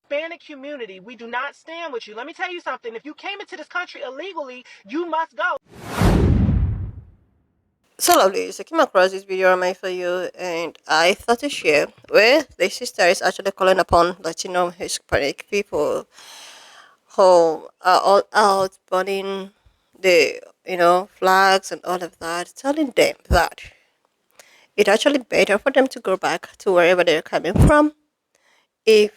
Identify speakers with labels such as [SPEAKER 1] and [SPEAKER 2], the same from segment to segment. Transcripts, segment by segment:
[SPEAKER 1] Hispanic community, we do not stand with you. Let me tell you something. If you came into this country illegally, you must go.
[SPEAKER 2] So lovely. So I came across this video on my For You, and I thought to share where the sister is actually calling upon Latino Hispanic people who are all out burning the flags and all of that, telling them that it's actually better for them to go back to wherever they're coming from if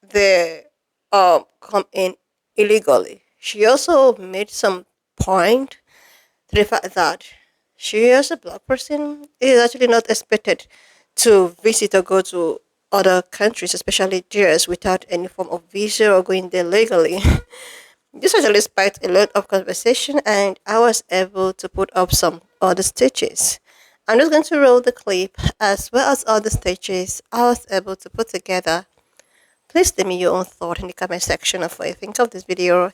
[SPEAKER 2] they come in illegally. She also made some point to the fact that she, as a black person, is actually not expected to visit or go to other countries, especially theirs, without any form of visa or going there legally. This actually sparked a lot of conversation, and I was able to put up some other stitches. I'm just going to roll the clip as well as other stitches I was able to put together. Please leave me your own thought in the comment section of what you think of this video.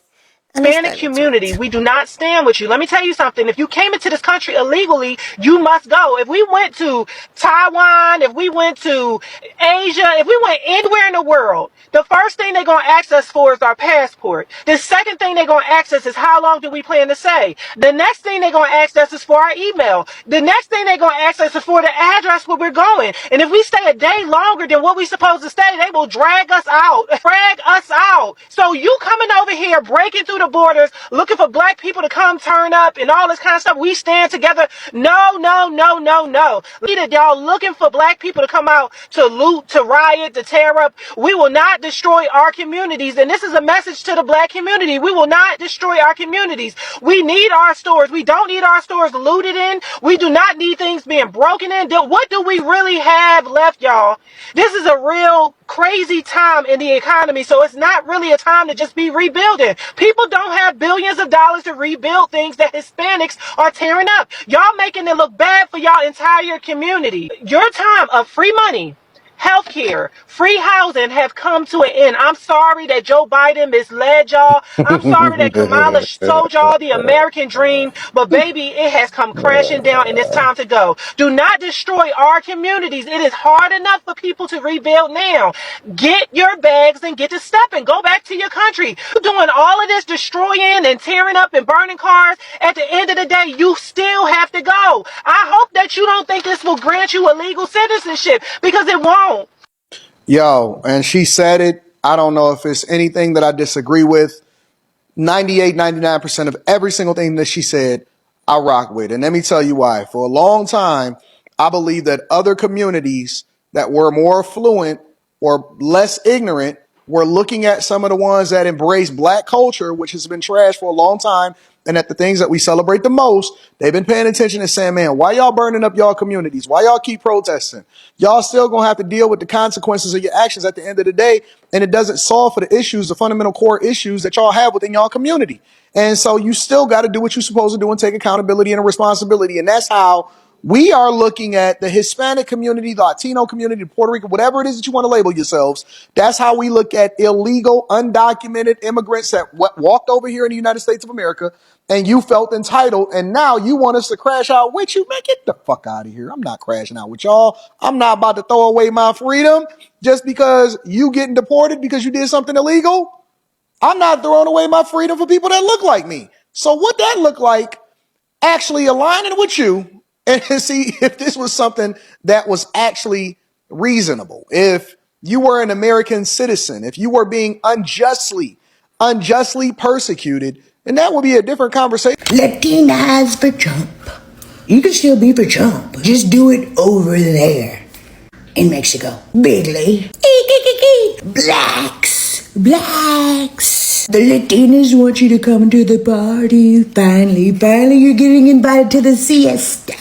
[SPEAKER 2] And let's
[SPEAKER 1] Hispanic
[SPEAKER 2] dive into
[SPEAKER 1] community,
[SPEAKER 2] it.
[SPEAKER 1] we do not stand with you. Let me tell you something. If you came into this country illegally, you must go. If we went to Taiwan, if we went to Asia, if we went anywhere in the world, the first thing they're going to ask us for is our passport. The second thing they're going to ask us is how long do we plan to stay. The next thing they're going to ask us is for our email. The next thing they're going to ask us is for the address where we're going. And if we stay a day longer than what we're supposed to stay, they will drag us out. Drag us out. So you coming over here, breaking through the borders, looking for black people to come turn up and all this kind of stuff. We stand together. No, no, no, no, no. Y'all looking for black people to come out to loot, to riot, to tear up. We will not destroy our communities. And this is a message to the black community. We will not destroy our communities. We need our stores. We don't need our stores looted in. We do not need things being broken in. What do we really have left, y'all? This is a real crazy time in the economy, so it's not really a time to just be rebuilding. People don't have billions of dollars to rebuild things that Hispanics are tearing up. Y'all making it look bad for y'all entire community. Your time of free money, healthcare, free housing have come to an end. I'm sorry that Joe Biden misled y'all. I'm sorry that Kamala sold y'all the American dream, but baby, it has come crashing down and it's time to go. Do not destroy our communities. It is hard enough for people to rebuild now. Get your bags and get to stepping. Go back to your country. You're doing all of this destroying and tearing up and burning cars. At the end of the day, you still have to go. I hope that you don't think this will grant you a legal citizenship, because it won't.
[SPEAKER 3] Yo, and she said it. I don't know if it's anything that I disagree with. 98, 99% of every single thing that she said, I rock with. And let me tell you why. For a long time, I believe that other communities that were more affluent or less ignorant were looking at some of the ones that embrace black culture, which has been trashed for a long time, and at the things that we celebrate the most, they've been paying attention and saying, man, why y'all burning up y'all communities? Why y'all keep protesting? Y'all still gonna have to deal with the consequences of your actions at the end of the day, and it doesn't solve for the issues, the fundamental core issues that y'all have within y'all community. And so you still got to do what you're supposed to do and take accountability and a responsibility. And that's how we are looking at the Hispanic community, the Latino community, Puerto Rico, whatever it is that you want to label yourselves. That's how we look at illegal, undocumented immigrants that walked over here in the United States of America, and you felt entitled, and now you want us to crash out with you. Man, get the fuck out of here. I'm not crashing out with y'all. I'm not about to throw away my freedom just because you getting deported because you did something illegal. I'm not throwing away my freedom for people that look like me. So what that look like actually aligning with you and see if this was something that was actually reasonable. If you were an American citizen, if you were being unjustly persecuted, and that would be a different conversation.
[SPEAKER 4] Latinas for Trump. You can still be for Trump. Just do it over there in Mexico. Bigly. Blacks. The Latinas want you to come to the party. Finally, you're getting invited to the siesta.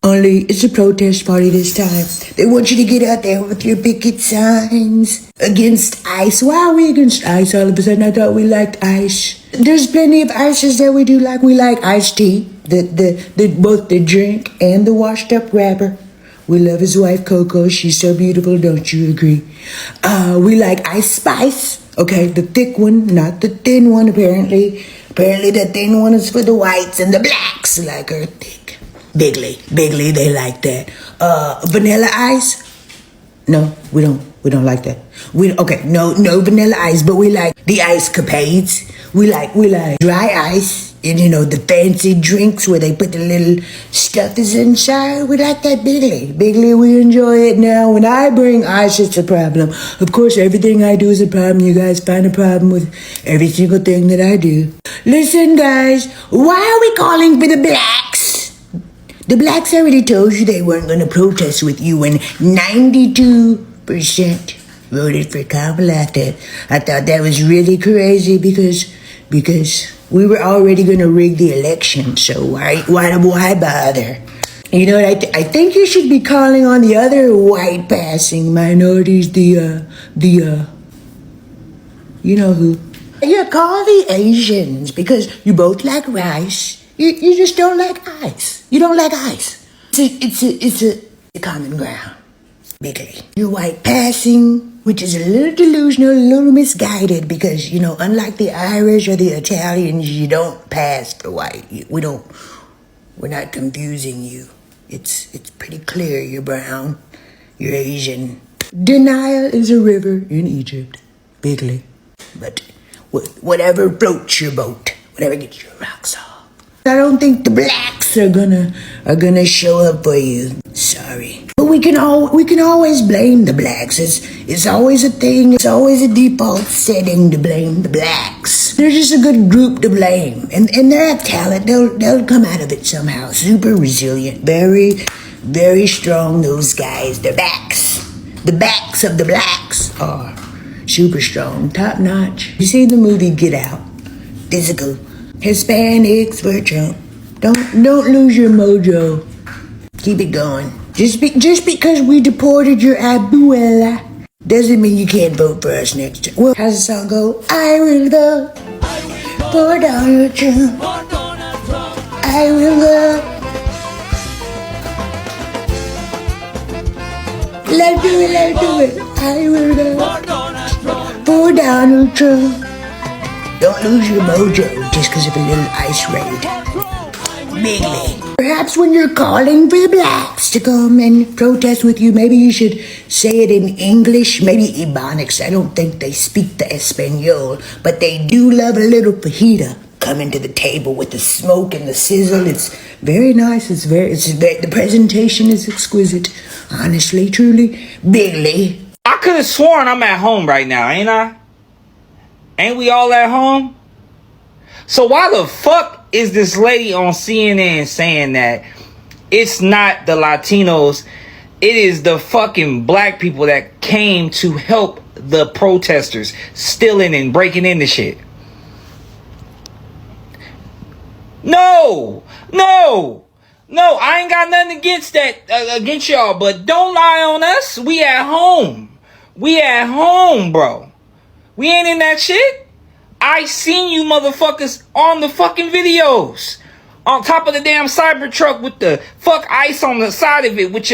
[SPEAKER 4] Only it's a protest party this time. They want you to get out there with your picket signs against ICE. Why are we against ICE all of a sudden? I thought we liked ICE. There's plenty of ICEs that we do like. We like iced tea, both the drink and the washed up wrapper. We love his wife Coco. She's so beautiful, don't you agree? We like Ice Spice. Okay, the thick one, not the thin one. Apparently the thin one is for the whites and the blacks like her thick. Bigly, they like that. Vanilla ice? No, we don't. We don't like that. No vanilla ice, but we like the ice capades. We like dry ice, and the fancy drinks where they put the little stuffies inside. We like that bigly. We enjoy it now. When I bring ice, it's a problem. Of course, everything I do is a problem. You guys find a problem with every single thing that I do. Listen, guys, why are we calling for the blacks? The blacks already told you they weren't going to protest with you, and 92% voted for Kamala. I thought that was really crazy because we were already going to rig the election, so why bother? You know what, I think you should be calling on the other white passing minorities, you know who. Yeah, call the Asians, because you both like rice. You just don't like ice. You don't like ice. It's a common ground. Bigly. You're white passing, which is a little delusional, a little misguided, because, unlike the Irish or the Italians, you don't pass for white. We're not confusing you. It's pretty clear you're brown, you're Asian. Denial is a river in Egypt. Bigly. But whatever floats your boat, whatever gets your rocks off. I don't think the blacks are gonna show up for you. Sorry. But we can always blame the blacks. It's always a thing. It's always a default setting to blame the blacks. They're just a good group to blame. And they have talent. They'll come out of it somehow. Super resilient. Very, very strong, those guys. Their backs. The backs of the blacks are super strong. Top notch. You seen the movie Get Out? Physical. Hispanics for Trump. Don't lose your mojo. Keep it going. Just because we deported your abuela doesn't mean you can't vote for us next time. Well, how's the song go? I will vote for Donald Trump. I will vote. Let's do it. I will vote for Donald Trump. Don't lose your mojo just because of a little ice raid. Bigly. Perhaps when you're calling for the blacks to come and protest with you, maybe you should say it in English, maybe Ebonics. I don't think they speak the Espanol, but they do love a little fajita coming to the table with the smoke and the sizzle. It's very nice. The presentation is exquisite. Honestly, truly, bigly.
[SPEAKER 5] I could have sworn I'm at home right now, ain't I? Ain't we all at home? So why the fuck is this lady on CNN saying that it's not the Latinos, it is the fucking black people that came to help the protesters stealing and breaking into shit? No, I ain't got nothing against that, against y'all, but don't lie on us. We at home, bro. We ain't in that shit. I seen you motherfuckers on the fucking videos. On top of the damn Cybertruck with the fuck ice on the side of it with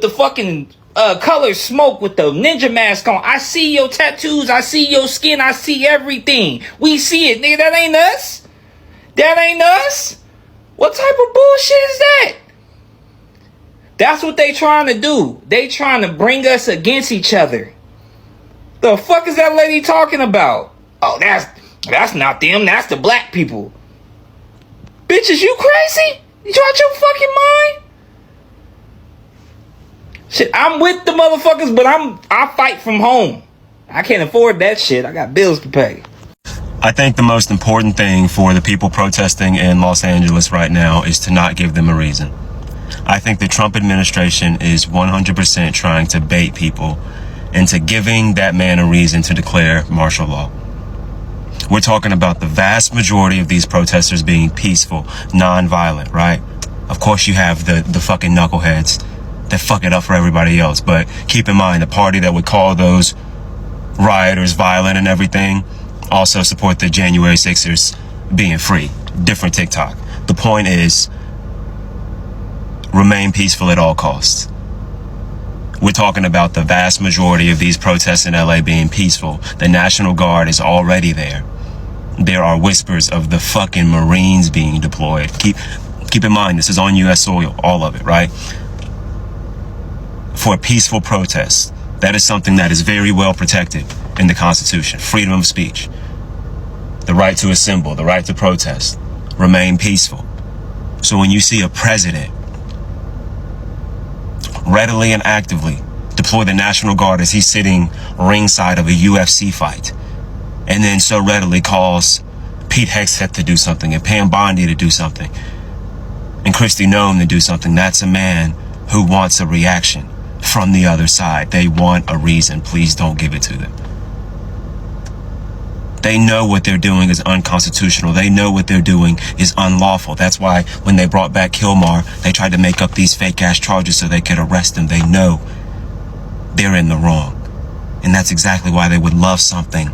[SPEAKER 5] the fucking color smoke with the ninja mask on. I see your tattoos. I see your skin. I see everything. We see it, nigga. That ain't us. What type of bullshit is that? That's what they trying to do. They trying to bring us against each other. The fuck is that lady talking about? Oh, that's not them. That's the black people. Bitches, you crazy? You out your fucking mind? Shit, I'm with the motherfuckers, but I fight from home. I can't afford that shit. I got bills to pay.
[SPEAKER 6] I think the most important thing for the people protesting in Los Angeles right now is to not give them a reason. I think the Trump administration is 100% trying to bait people into giving that man a reason to declare martial law. We're talking about the vast majority of these protesters being peaceful, non-violent, right? Of course you have the fucking knuckleheads that fuck it up for everybody else, but keep in mind the party that would call those rioters violent and everything also support the January 6ers being free. Different TikTok. The point is, remain peaceful at all costs. We're talking about the vast majority of these protests in LA being peaceful. The National Guard is already there. There are whispers of the fucking Marines being deployed. Keep in mind, this is on U.S. soil, all of it, right? For a peaceful protest. That is something that is very well protected in the Constitution. Freedom of speech, the right to assemble, the right to protest, remain peaceful. So when you see a president readily and actively deploy the National Guard as he's sitting ringside of a UFC fight, and then so readily calls Pete Hegseth to do something and Pam Bondi to do something and Kristi Noem to do something, that's a man who wants a reaction from the other side. They want a reason. Please don't give it to them. They know what they're doing is unconstitutional. They know what they're doing is unlawful. That's why when they brought back Kilmar, they tried to make up these fake ass charges so they could arrest him. They know they're in the wrong. And that's exactly why they would love something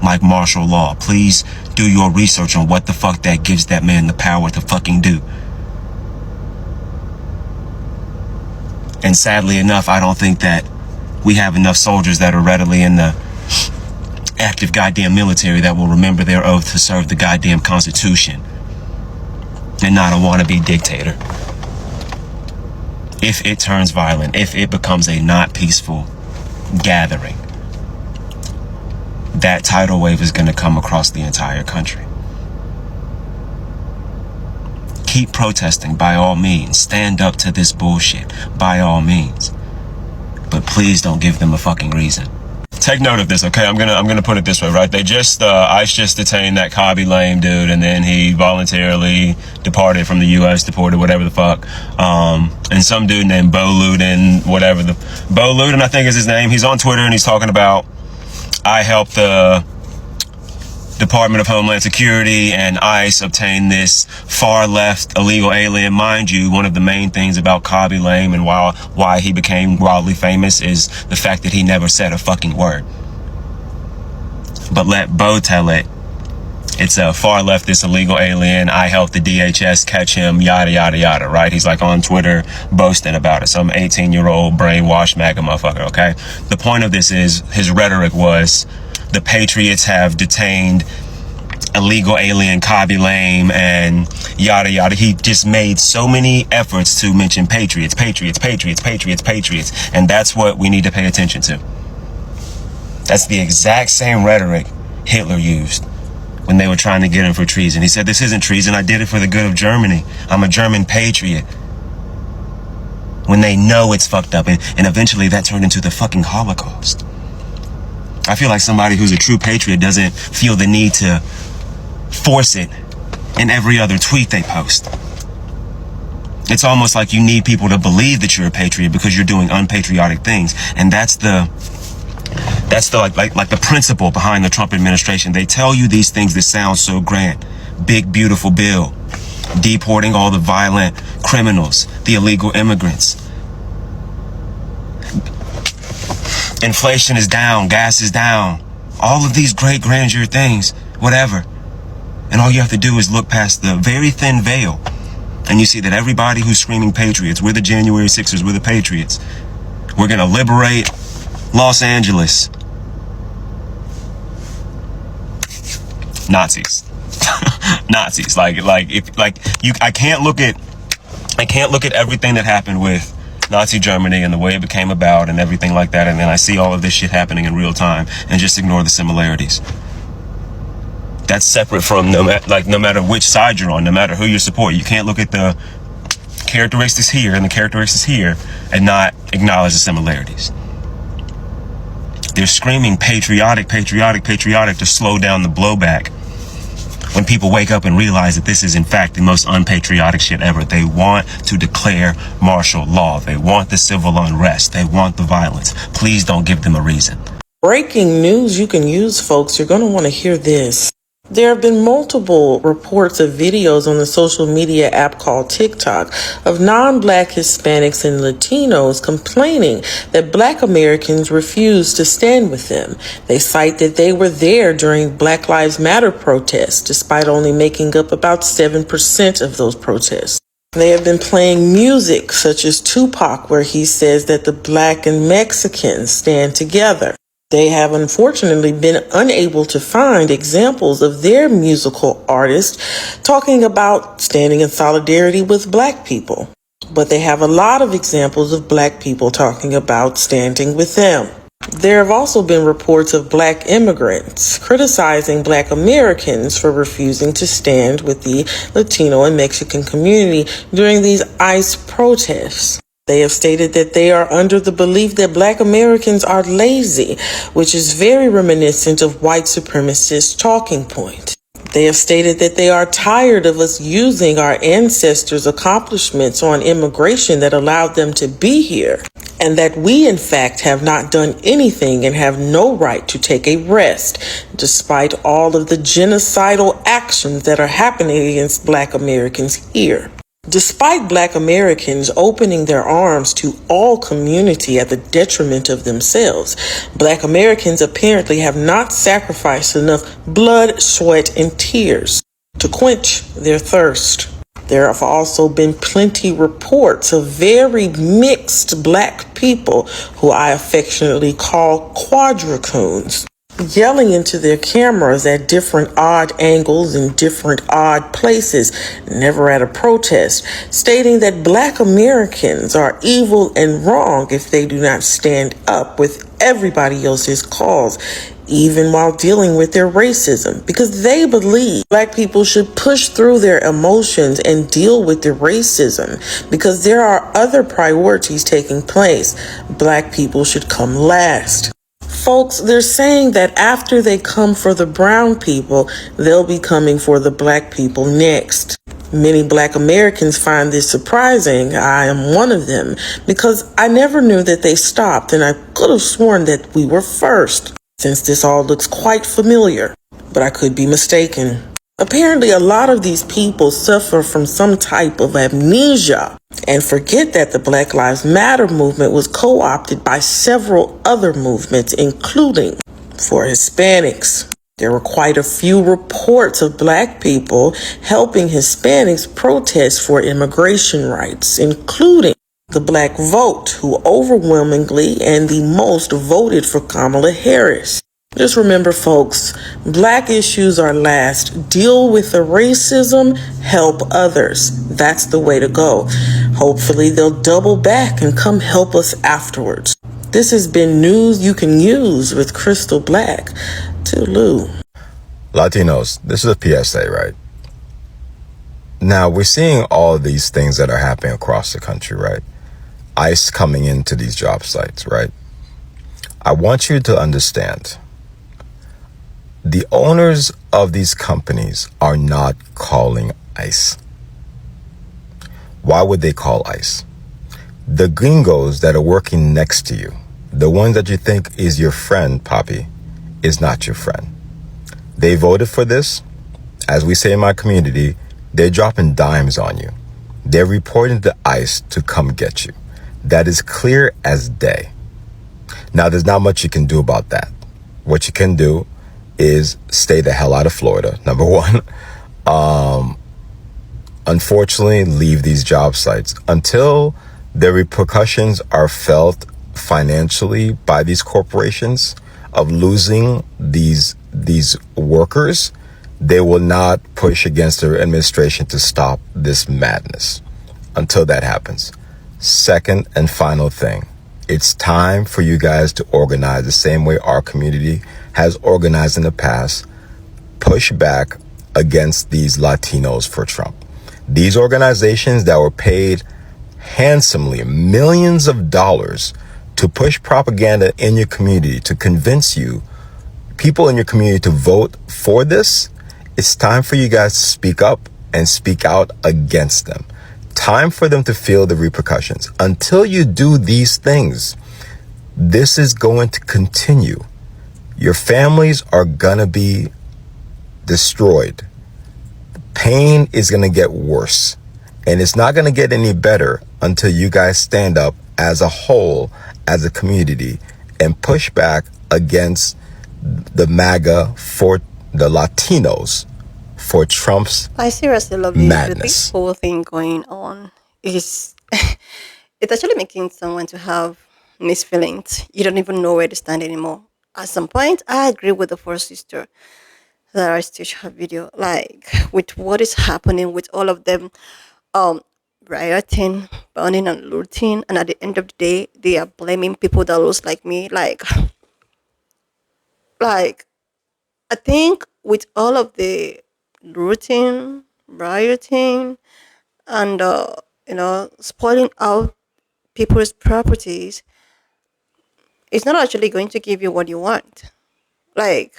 [SPEAKER 6] like martial law. Please do your research on what the fuck that gives that man the power to fucking do. And sadly enough, I don't think that we have enough soldiers that are readily in the active goddamn military that will remember their oath to serve the goddamn Constitution and not a wannabe dictator. If it turns violent, if it becomes a not peaceful gathering, that tidal wave is going to come across the entire country. Keep protesting by all means. Stand up to this bullshit by all means. But please don't give them a fucking reason. Take note of this, okay? I'm gonna put it this way, right? They just ICE just detained that Khaby Lame dude, and then he voluntarily departed from the U.S., deported, whatever the fuck. And some dude named Bo Ludin, Bo Ludin, I think is his name. He's on Twitter and he's talking about, I helped the Department of Homeland Security and ICE obtain this far left illegal alien. Mind you, one of the main things about Khaby Lame and why he became wildly famous is the fact that he never said a fucking word. But let Bo tell it. It's a far leftist illegal alien. I helped the DHS catch him, yada, yada, yada, right? He's like on Twitter boasting about it. Some 18-year-old brainwashed MAGA motherfucker, okay? The point of this is, his rhetoric was, the Patriots have detained illegal alien Khaby Lame and yada yada. He just made so many efforts to mention Patriots, Patriots, Patriots, Patriots, Patriots. And that's what we need to pay attention to. That's the exact same rhetoric Hitler used when they were trying to get him for treason. He said, this isn't treason. I did it for the good of Germany. I'm a German patriot. When they know it's fucked up. And eventually that turned into the fucking Holocaust. I feel like somebody who's a true patriot doesn't feel the need to force it in every other tweet they post. It's almost like you need people to believe that you're a patriot because you're doing unpatriotic things. And that's the like the principle behind the Trump administration. They tell you these things that sound so grand. Big, beautiful bill. Deporting all the violent criminals, the illegal immigrants. Inflation is down, gas is down, all of these great grandeur things, whatever. And all you have to do is look past the very thin veil and you see that everybody who's screaming patriots, we're the January 6ers, we're the patriots. We're going to liberate Los Angeles. Nazis. Nazis. I can't look at everything that happened with Nazi Germany and the way it became about and everything like that, and then I see all of this shit happening in real time and just ignore the similarities. That's separate from no matter which side you're on, no matter who you support. You can't look at the characteristics here and the characteristics here and not acknowledge the similarities. They're screaming patriotic, patriotic, patriotic to slow down the blowback. When people wake up and realize that this is in fact the most unpatriotic shit ever. They want to declare martial law. They want the civil unrest. They want the violence. Please don't give them a reason.
[SPEAKER 7] Breaking news you can use, folks. You're going to want to hear this. There have been multiple reports of videos on the social media app called TikTok of non-Black Hispanics and Latinos complaining that Black Americans refuse to stand with them. They cite that they were there during Black Lives Matter protests, despite only making up about 7% of those protests. They have been playing music such as Tupac, where he says that the Black and Mexicans stand together. They have unfortunately been unable to find examples of their musical artists talking about standing in solidarity with Black people. But they have a lot of examples of Black people talking about standing with them. There have also been reports of black immigrants criticizing black Americans for refusing to stand with the Latino and Mexican community during these ICE protests. They have stated that they are under the belief that black Americans are lazy, which is very reminiscent of white supremacist talking point. They have stated that they are tired of us using our ancestors' accomplishments on immigration that allowed them to be here, and that we, in fact, have not done anything and have no right to take a rest, despite all of the genocidal actions that are happening against black Americans here. Despite black Americans opening their arms to all community at the detriment of themselves, black Americans apparently have not sacrificed enough blood, sweat, and tears to quench their thirst. There have also been plenty reports of very mixed black people, who I affectionately call quadrocoons, yelling into their cameras at different odd angles in different odd places, never at a protest, stating that black Americans are evil and wrong if they do not stand up with everybody else's cause, even while dealing with their racism, because they believe black people should push through their emotions and deal with the racism, because there are other priorities taking place. Black people should come last. Folks, they're saying that after they come for the brown people, they'll be coming for the black people next. Many black Americans find this surprising. I am one of them, because I never knew that they stopped, and I could have sworn that we were first, since this all looks quite familiar, but I could be mistaken. Apparently, a lot of these people suffer from some type of amnesia and forget that the Black Lives Matter movement was co-opted by several other movements, including for Hispanics. There were quite a few reports of black people helping Hispanics protest for immigration rights, including the Black Vote, who overwhelmingly and the most voted for Kamala Harris. Just remember, folks, black issues are last. Deal with the racism, help others. That's the way to go. Hopefully they'll double back and come help us afterwards. This has been News You Can Use with Crystal Black. Toodaloo.
[SPEAKER 8] Latinos, this is a PSA, right? Now, we're seeing all of these things that are happening across the country, right? ICE coming into these job sites, right? I want you to understand, the owners of these companies are not calling ICE. Why would they call ICE? The gringos that are working next to you, the one that you think is your friend, Poppy, is not your friend. They voted for this. As we say in my community, they're dropping dimes on you. They're reporting to ICE to come get you. That is clear as day. Now, there's not much you can do about that. What you can do is stay the hell out of Florida, number one. Unfortunately, leave these job sites until the repercussions are felt financially by these corporations of losing these workers. They will not push against the administration to stop this madness until that happens. Second and final thing, it's time for you guys to organize the same way our community has organized in the past. Push back against these Latinos for Trump. These organizations that were paid handsomely, millions of dollars, to push propaganda in your community, to convince you, people in your community, to vote for this. It's time for you guys to speak up and speak out against them. Time for them to feel the repercussions. Until you do these things, this is going to continue. Your families are gonna be destroyed. Pain is gonna get worse. And it's not gonna get any better until you guys stand up as a whole, as a community, and push back against the MAGA for the Latinos, for Trump's
[SPEAKER 2] I seriously love this. But
[SPEAKER 8] madness.
[SPEAKER 2] this whole thing going on is it's actually making someone to have mixed feelings. You don't even know where to stand anymore. At some point, I agree with the first sister that I stitched her video. Like with what is happening with all of them, um, rioting, burning and looting, and at the end of the day, they are blaming people that looks like me. Like Like, I think with all of the looting, rioting, and spoiling out people's properties, it's not actually going to give you what you want. Like,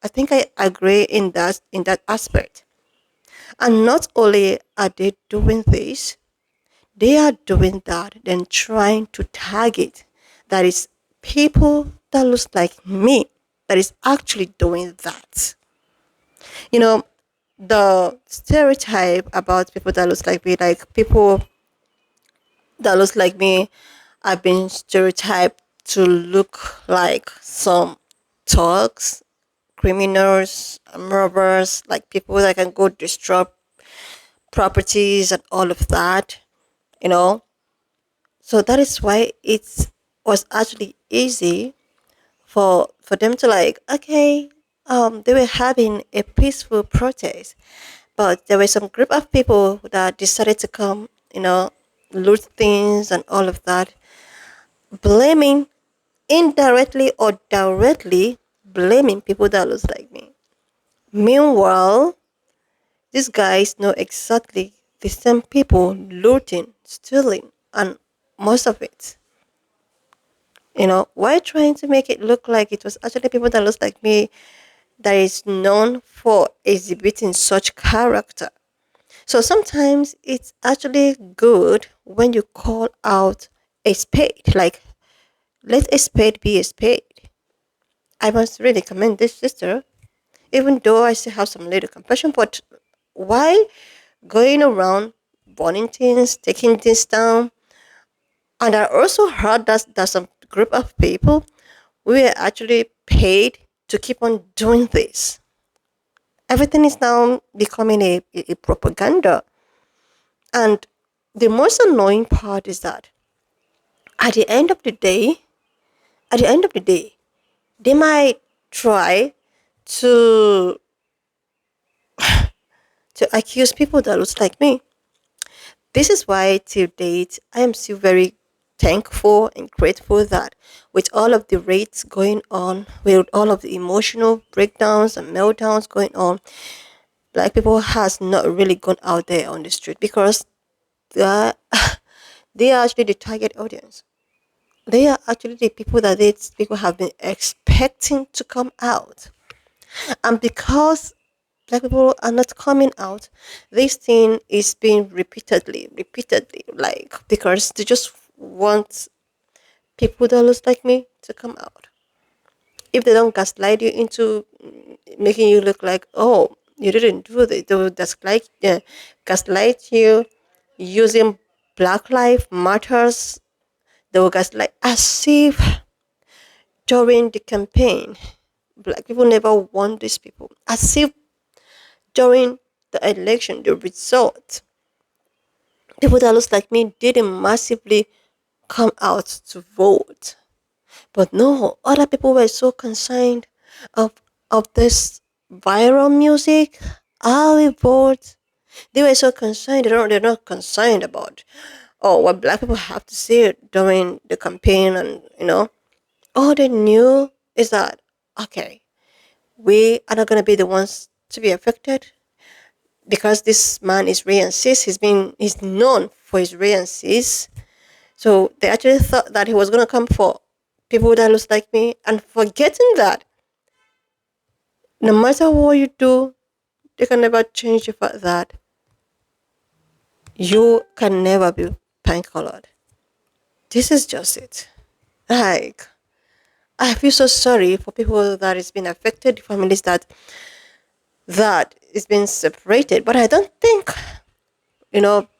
[SPEAKER 2] I think I agree in that aspect. And not only are they doing this, they are doing that, then trying to target that is people that looks like me that is actually doing that. You know, the stereotype about people that looks like me, like people that looks like me, I've been stereotyped to look like some thugs, criminals, robbers, like people that can go destroy properties and all of that, you know. So that is why it was actually easy for them to, like, okay, they were having a peaceful protest, but there were some group of people that decided to come, loot things and all of that, blaming, indirectly or directly blaming people that looks like me. Meanwhile, these guys know exactly the same people looting, stealing, and most of it. Why trying to make it look like it was actually people that looks like me that is known for exhibiting such character? So sometimes it's actually good when you call out a spade, like, let a spade be a spade. I must really commend this sister, even though I still have some little compassion, but why going around burning things, taking things down? And I also heard that there's some group of people who were actually paid to keep on doing this. Everything is now becoming a propaganda. And the most annoying part is that at the end of the day, at the end of the day, they might try to accuse people that looks like me. This is why till date I am still very thankful and grateful that with all of the rates going on, with all of the emotional breakdowns and meltdowns going on, black people has not really gone out there on the street because they are, they are actually the target audience. They are actually the people that these people have been expecting to come out. And because black people are not coming out, this thing is being repeatedly, like, because they just want people that looks like me to come out. If they don't gaslight you into making you look like, oh, you didn't do this, they will gaslight you using Black Lives Matters. They will gaslight as if during the campaign, black people never want these people. As if during the election, the result, people that looks like me didn't massively come out to vote. But no, other people were so concerned of this viral music. I will vote. They were so concerned. They're not concerned about what black people have to say during the campaign, and all they knew is that, okay, we are not gonna be the ones to be affected because this man is racist. He's known for his racist. So they actually thought that he was gonna come for people that looks like me, and forgetting that no matter what you do, they can never change the fact that you can never be pink colored. This is just it. Like, I feel so sorry for people that is being affected, families that is being separated. But I don't think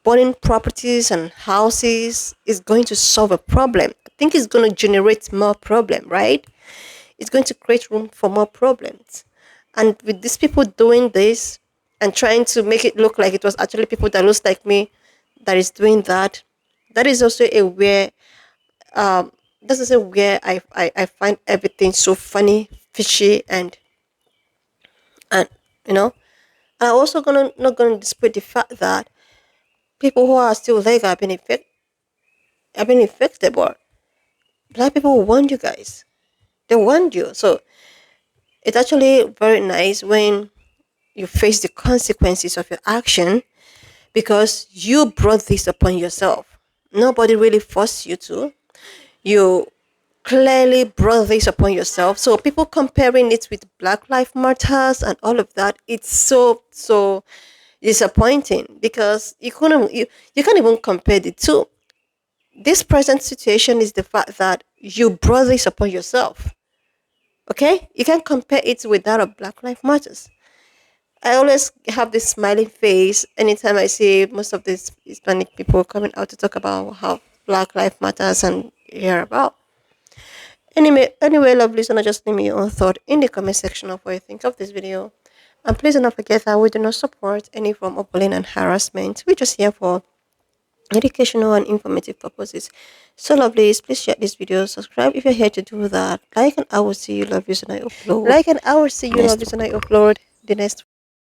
[SPEAKER 2] burning properties and houses is going to solve a problem. I think it's going to generate more problem, right? It's going to create room for more problems. And with these people doing this and trying to make it look like it was actually people that looks like me that is doing that, that is also a where this is a where I find everything so funny, fishy, and you know. I'm also gonna not gonna dispute the fact that people who are still legal have been affected, but black people want you guys. They want you. So It's actually very nice when you face the consequences of your action because you brought this upon yourself. Nobody really forced you to. You clearly brought this upon yourself. So people comparing it with Black Lives Matters and all of that, it's so disappointing because you can't even compare the two. This present situation is the fact that you brought this upon yourself. Okay? You can't compare it with that of Black Lives Matters. I always have this smiling face anytime I see most of these Hispanic people coming out to talk about how Black Lives Matters and hear about. Anyway, lovely listener, just leave me your own thought in the comment section of what you think of this video. And please do not forget that we do not support any form of bullying and harassment. We're just here for educational and informative purposes. So lovely, please share this video, subscribe if you're here to do that. Like and I will see you, love you, and I upload. The next